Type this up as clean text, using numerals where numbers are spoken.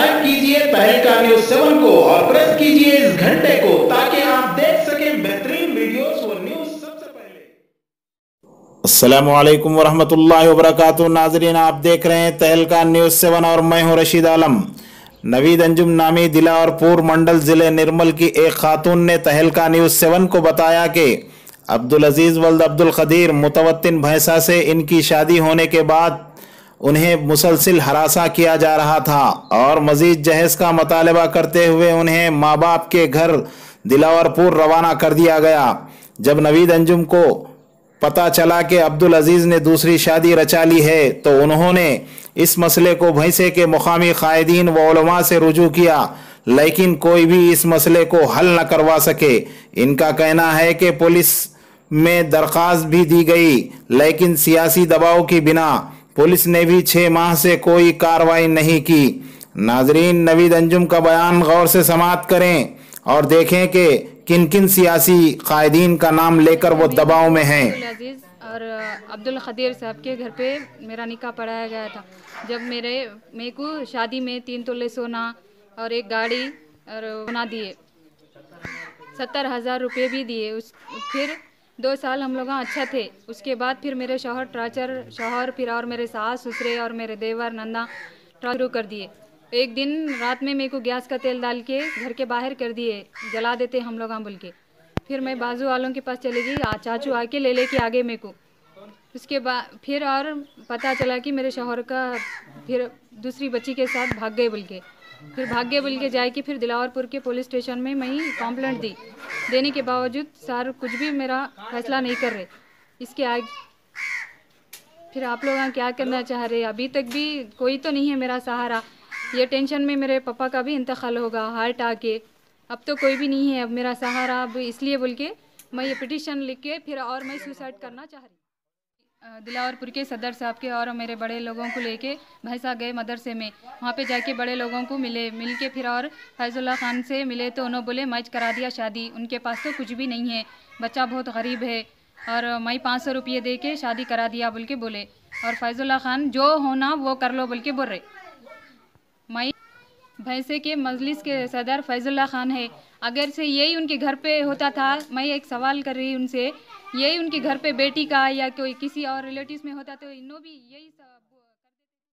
Subscribe कीजिए तहलका news 7 को और प्रेस कीजिए इस घंटे को ताकि आप देख सकें बेहतरीन वीडियोस व न्यूज़ सबसे पहले। अस्सलामु अलैकुम वरहमतुल्लाहि वबरकातुहू। नाजरीन, आप देख रहे हैं तहलका न्यूज़ 7 और मैं हूं रशीद आलम। नवीद अंजुम नामी दिलावरपुर मंडल ज़िले निर्मल की एक खातून ने तहलका न्यूज़ 7 को बताया कि अब्दुल अजीज़ वल्द अब्दुल क़दीर मुतवत्तिन भैंसा से इनकी शादी होने के बाद उन्हें मुसलसिल हरासा किया जा रहा था और मज़ीद जहेज़ का मुतालबा करते हुए उन्हें माँ बाप के घर दिलावरपुर रवाना कर दिया गया। जब नवीद अंजुम को पता चला कि अब्दुल अजीज़ ने दूसरी शादी रचा ली है तो उन्होंने इस मसले को भैंसे के मुकामी कायदीन व उलमा से रुजू किया, लेकिन कोई भी इस मसले को हल न करवा सके। इनका कहना है कि पुलिस में दरख्वास्त भी दी गई, लेकिन सियासी दबाव की बिना पुलिस ने भी 6 माह से कोई कार्रवाई नहीं की। नाजरीन, नवीद अंजुम का बयान गौर से समाअत करें और देखें कि किन किन सियासी कायदीन का नाम लेकर वो दबाव में हैं। अजीज़ और अब्दुल क़दीर साहब के घर पे मेरा निकाह पढ़ाया गया था। जब मेरे को शादी में 3 तोले सोना और एक गाड़ी और बना दिए, 70,000 रुपये भी दिए। फिर 2 साल हम लोग अच्छा थे। उसके बाद फिर मेरे शौहर फिर और मेरे सास ससुरे और मेरे देवर नंदा शुरू कर दिए। एक दिन रात में मेरे को गैस का तेल डाल के घर के बाहर कर दिए, जला देते हम लोग बोल के। फिर मैं बाजू वालों के पास चली गई, चाचू आके ले के आगे मेरे को। उसके बाद फिर और पता चला कि मेरे शौहर का फिर दूसरी बच्ची के साथ भाग गए बोल के। फिर भाग्य बोल के जाए कि फिर दिलावरपुर के पुलिस स्टेशन में मैं कंप्लेंट दी। देने के बावजूद सर कुछ भी मेरा फैसला नहीं कर रहे। इसके आगे फिर आप लोग क्या करना चाह रहे? अभी तक भी कोई तो नहीं है मेरा सहारा। ये टेंशन में मेरे पापा का भी इंतकाल होगा हार्ट आके। अब तो कोई भी नहीं है अब मेरा सहारा। अब इसलिए बोल के मैं ये पिटीशन लिख के फिर और मैं सुसाइड करना चाह रही। दिलावरपुर के सदर साहब के और मेरे बड़े लोगों को लेके भैंसा गए मदरसे में। वहाँ पे जाके बड़े लोगों को मिल के फिर और फैजुल्ला खान से मिले तो उन्होंने बोले मैच करा दिया शादी। उनके पास तो कुछ भी नहीं है, बच्चा बहुत गरीब है और मैं 500 रुपये दे के शादी करा दिया बोल के बोले। और फैजुल्ला खान जो होना वो कर लो बोल के बोल रहे। मैं भैंसे के मजलिस के सदर फैजुल्ला खान है। अगर से यही उनके घर पे होता था, मैं एक सवाल कर रही उनसे, यही उनके घर पे बेटी का या कोई किसी और रिलेटिव्स में होता तो इन्हों भी यही